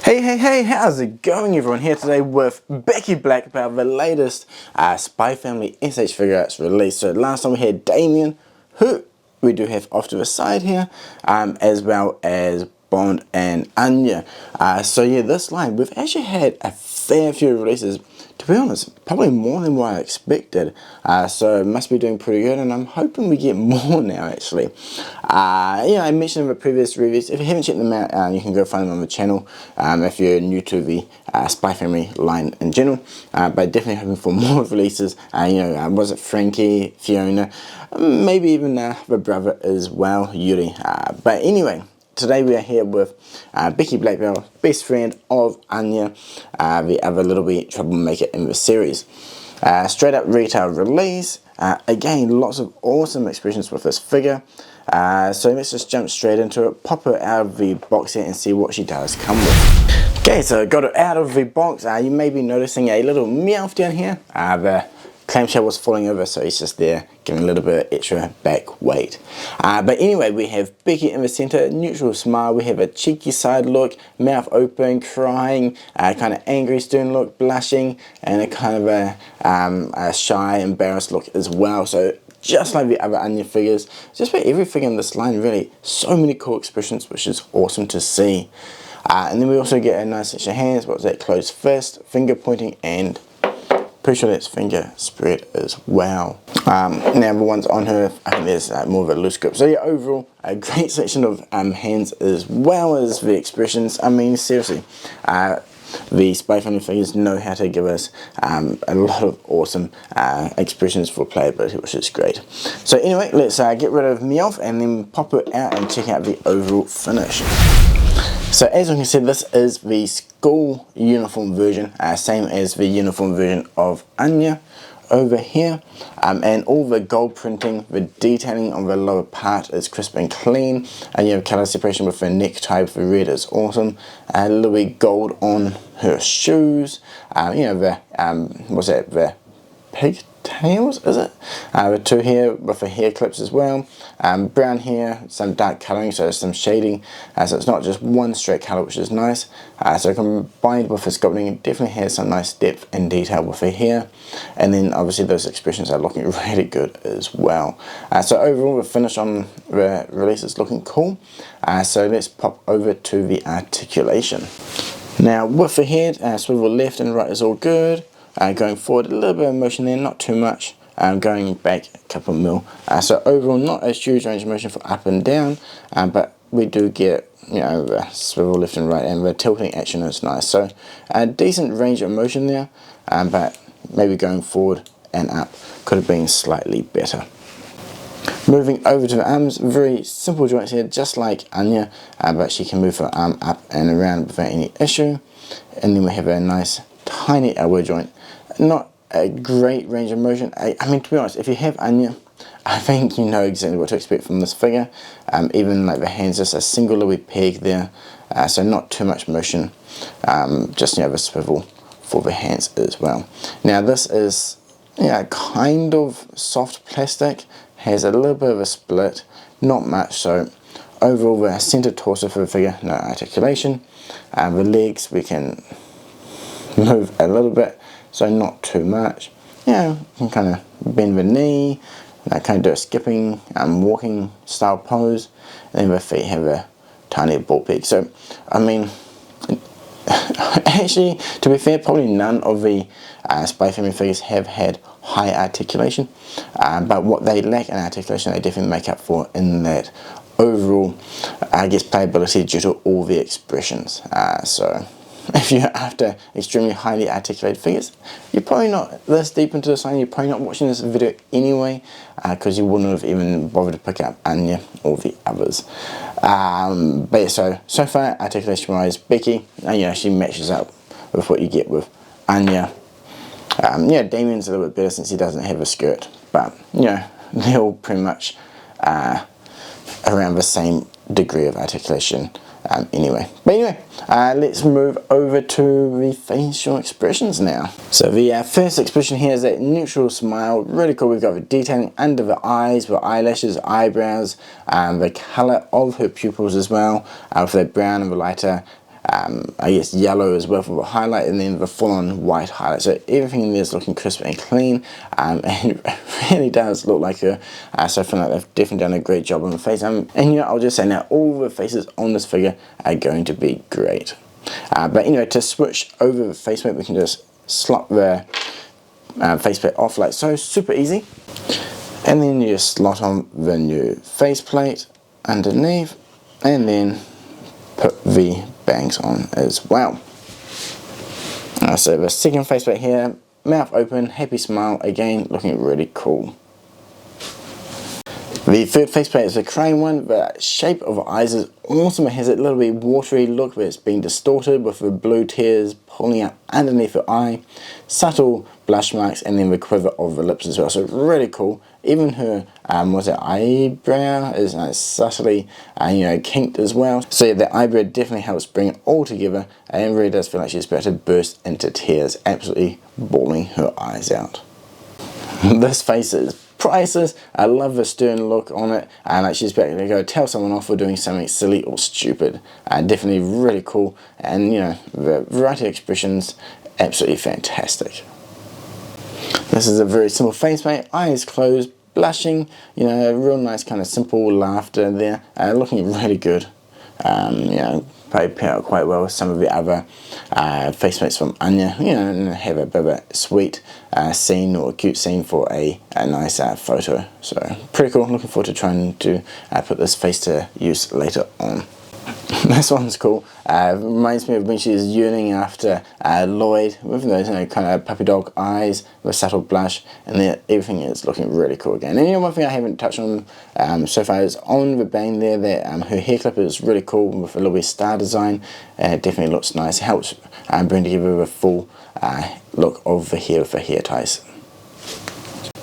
Hey, how's it going everyone? Here today with Becky Blackbell, the latest Spy Family S.H.Figuarts release. So last time we had Damien, who we do have off to the side here, as well as Bond and Anya. So yeah, this line, we've actually had a fair few releases. To be honest, probably more than what I expected, so it must be doing pretty good, and I'm hoping we get more now actually. I mentioned in the previous reviews, if you haven't checked them out, you can go find them on the channel if you're new to the Spy Family line in general, but definitely hoping for more releases. Was it Frankie, Fiona, maybe even the brother as well, Yuri, but anyway. Today we are here with Becky Blackbell, best friend of Anya, the other little bit troublemaker in the series. Straight up retail release. Again, lots of awesome expressions with this figure. So let's just jump straight into it, pop her out of the box here and see what she does come with. Okay, so got her out of the box. You may be noticing a little meowth down here. The clamshell was falling over, so he's just there giving a little bit of extra back weight. But anyway, we have Becky in the center, neutral smile. We have a cheeky side look, mouth open, crying, kind of angry stern look, blushing, and a kind of a shy, embarrassed look as well. So just like the other Anya figures, just about every figure in this line really, so many cool expressions, which is awesome to see. And then we also get a nice section of hands. What's that? Closed fist, finger pointing, and pretty sure that's finger spread as well. Now the ones on her, I think there's more of a loose grip. So yeah, overall, a great section of hands as well as the expressions. I mean, seriously, the Spy Family figures know how to give us a lot of awesome expressions for playability, which is great. So anyway, let's get rid of Meowth and then pop it out and check out the overall finish. So as you can see, this is the school uniform version, same as the uniform version of Anya over here, and all the gold printing, the detailing on the lower part is crisp and clean, and you have colour separation with the necktie with the red is awesome. A little bit gold on her shoes, the what's that, the pigtails, is it? The two here with the hair clips as well. Brown hair, some dark colouring, so some shading, so it's not just one straight colour, which is nice. So combined with the sculpting, it definitely has some nice depth and detail with the hair, and then obviously those expressions are looking really good as well. So overall the finish on the release is looking cool. So let's pop over to the articulation. Now with the head, swivel left and right is all good. Going forward, a little bit of motion there, not too much. Going back a couple mil. So overall, not a huge range of motion for up and down, but we do get, the swivel left and right, and the tilting action is nice. So a decent range of motion there, but maybe going forward and up could have been slightly better. Moving over to the arms, very simple joints here, just like Anya, but she can move her arm up and around without any issue. And then we have a nice tiny elbow joint. Not a great range of motion. I mean, to be honest, if you have Anya, I think you know exactly what to expect from this figure. Even like the hands, just a single little peg there, so not too much motion. Just the swivel for the hands as well. Now this is kind of soft plastic, has a little bit of a split, not much. So overall, the center torso for the figure, no articulation. The legs we can move a little bit, so not too much. You can kind of bend the knee, kind of do a skipping, walking style pose, and then the feet have a tiny ball peg. So, I mean, actually, to be fair, probably none of the Spy Family figures have had high articulation, but what they lack in articulation, they definitely make up for in that overall, I guess, playability due to all the expressions. So if you're after extremely highly articulated figures, you're probably not this deep into this line, you're probably not watching this video anyway, because you wouldn't have even bothered to pick up Anya or the others. But yeah, so far, articulation wise, Becky, she matches up with what you get with Anya. Damien's a little bit better since he doesn't have a skirt, but they're all pretty much around the same degree of articulation anyway. But anyway, let's move over to the facial expressions now. So the first expression here is that neutral smile, really cool. We've got the detailing under the eyes, the eyelashes, eyebrows, the colour of her pupils as well, with the brown and the lighter, I guess yellow as well for the highlight, and then the full-on white highlight. So everything in there is looking crisp and clean, and it really does look like her. So I feel like they've definitely done a great job on the face. And you know, I'll just say now, all the faces on this figure are going to be great. But anyway, to switch over the faceplate, we can just slot the faceplate off like so, super easy. And then you just slot on the new faceplate underneath, and then put the bangs on as well. So the second faceplate here, mouth open, happy smile, again looking really cool. The third faceplate is the crane one. The shape of the eyes is awesome. It has a little bit watery look where it's been distorted with the blue tears pulling out underneath the eye, subtle blush marks, and then the quiver of the lips as well. So really cool. Even her eyebrow is subtly you know, kinked as well. So yeah, the eyebrow definitely helps bring it all together, and it really does feel like she's about to burst into tears, absolutely bawling her eyes out. This face is priceless. I love the stern look on it, and like she's about to go tell someone off for doing something silly or stupid. Definitely really cool, and you know, the variety of expressions, absolutely fantastic. This is a very simple faceplate, eyes closed, blushing, you know, a real nice kind of simple laughter there, looking really good. You know, probably pair out quite well with some of the other faceplates from Anya, you know, and have a bit of a sweet scene or a cute scene for a nice photo. So pretty cool. Looking forward to trying to put this face to use later on. This one's cool. Reminds me of when she was yearning after Lloyd, with those kind of puppy dog eyes, with subtle blush, and then everything is looking really cool again. And you know, one thing I haven't touched on so far is on the bang there, that her hair clip is really cool with a little bit of star design. It definitely looks nice. It helps bring together the full look of the hair with the hair ties.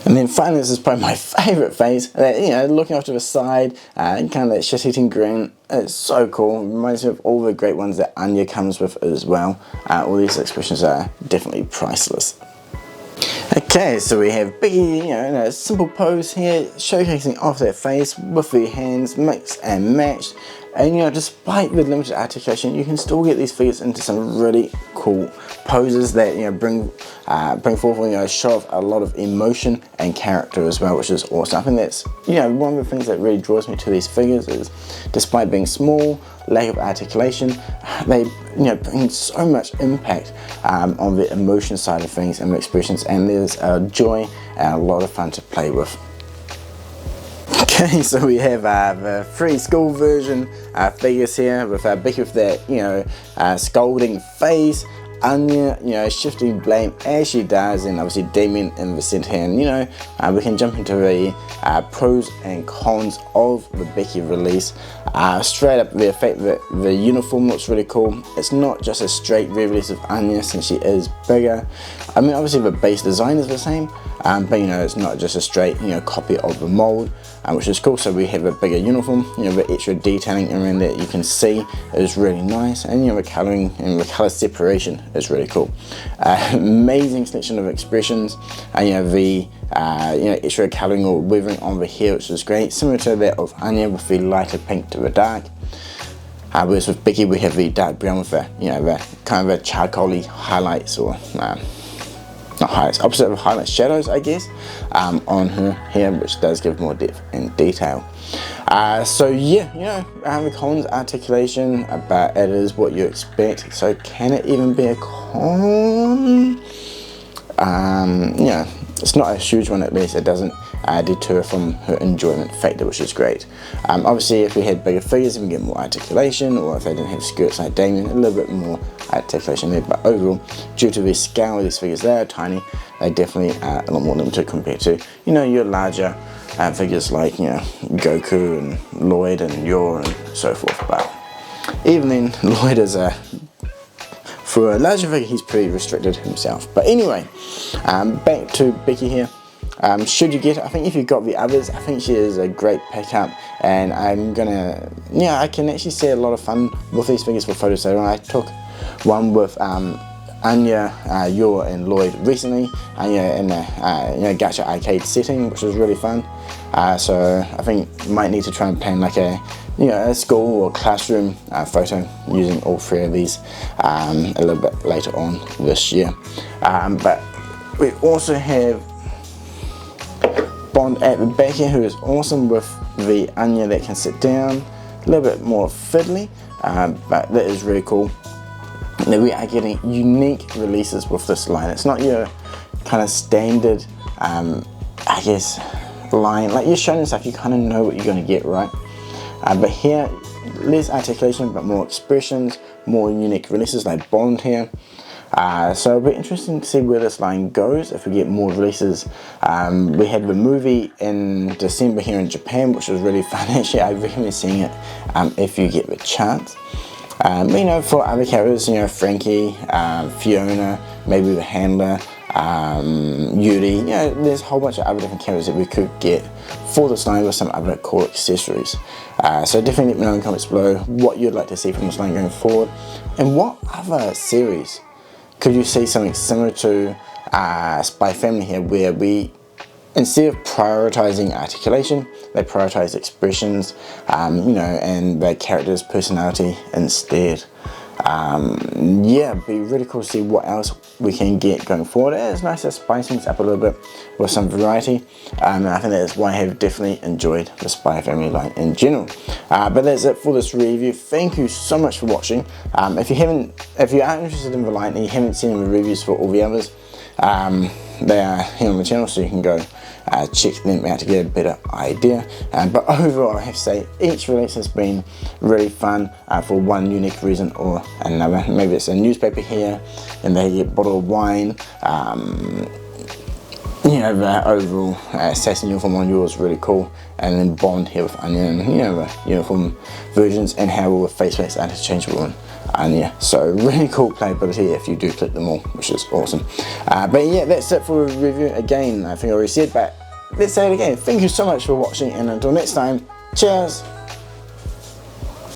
And then finally, this is probably my favourite face, you know, looking off to the side, kind of that shit-eating grin. It's so cool. It reminds me of all the great ones that Anya comes with as well. All these expressions are definitely priceless. Okay, so we have Becky, you know, in a simple pose here, showcasing off that face with the hands mixed and matched. And you know, despite the limited articulation, you can still get these figures into some really cool poses that, you know, bring forth, you know, show off a lot of emotion and character as well, which is awesome. I think that's, you know, one of the things that really draws me to these figures is, despite being small, lack of articulation, they, you know, bring so much impact on the emotion side of things and the expressions, and there's a joy and a lot of fun to play with. Okay, so we have the free school version figures here with Becky with that, you know, scolding face, Anya, you know, shifting blame as she does, and obviously Damien in the centre hand. You know, we can jump into the pros and cons of the Becky release. Straight up, the fact that the uniform looks really cool. It's not just a straight re-release of Anya since she is bigger. I mean, obviously the base design is the same, but you know, it's not just a straight, you know, copy of the mold, which is cool. So we have a bigger uniform, you know, the extra detailing around that you can see is really nice, and you know, the colouring and the colour separation is really cool. Amazing selection of expressions, and you know, the you know, extra colouring or weathering on the hair, which is great, similar to that of Anya with the lighter pink to the dark. Whereas with Becky we have the dark brown with the, you know, the kind of a charcoaly highlights, or not highlights, opposite of highlights, shadows, I guess, on her hair, which does give more depth and detail. So yeah, you know, the cons, articulation, but it is what you expect. So can it even be a con? You know, it's not a huge one, at least. It doesn't deter from her enjoyment factor, which is great. Obviously, if we had bigger figures, we can get more articulation, or if they didn't have skirts like Damien, a little bit more articulation there. But overall, due to the scale of these figures, they are tiny. They definitely are a lot more limited compared to, you know, your larger figures like, you know, Goku and Lloyd and Yor and so forth. But even then, Lloyd is for a larger figure, he's pretty restricted himself. But anyway, back to Becky here. should you get it. I think if you got the others, I think she is a great pickup, and I'm gonna, I can actually see a lot of fun with these figures for photos later on. I took one with Anya, Yor and Lloyd recently, Anya in the gacha arcade setting, which was really fun. So I think might need to try and plan like a school or classroom photo using all three of these a little bit later on this year. But we also have Bond at the back here, who is awesome with the Anya that can sit down, a little bit more fiddly, but that is really cool. Now we are getting unique releases with this line. It's not your kind of standard, I guess, line. Like your shonen stuff, you kind of know what you're going to get, right? But here, less articulation, but more expressions, more unique releases like Bond here. So it'll be interesting to see where this line goes if we get more releases. We had the movie in December here in Japan, which was really fun. Actually, I recommend seeing it if you get the chance. For other characters, Frankie, Fiona, maybe the handler, Yuri, there's a whole bunch of other different characters that we could get for this line with some other cool accessories. So definitely let me know in the comments below what you'd like to see from this line going forward, and what other series could you see something similar to Spy Family here, where we, instead of prioritizing articulation, they prioritize expressions, and the character's personality instead. It'd be really cool to see what else we can get going forward. It's nice to spice things up a little bit with some variety, and I think that's why I have definitely enjoyed the Spy Family line in general. But that's it for this review. Thank you so much for watching. If you are interested in the line and you haven't seen the reviews for all the others, they are here on the channel, so you can go check them out to get a better idea. But overall, I have to say each release has been really fun for one unique reason or another. Maybe it's a newspaper here and they get a bottle of wine. The overall assassin uniform on yours is really cool, and then Bond here with Anya, and the uniform versions, and how all the face paints are interchangeable on Anya. So really cool playability if you do click them all, which is awesome. But yeah, that's it for the review. Again, I think I already said, but let's say it again. Thank you so much for watching, and until next time, cheers!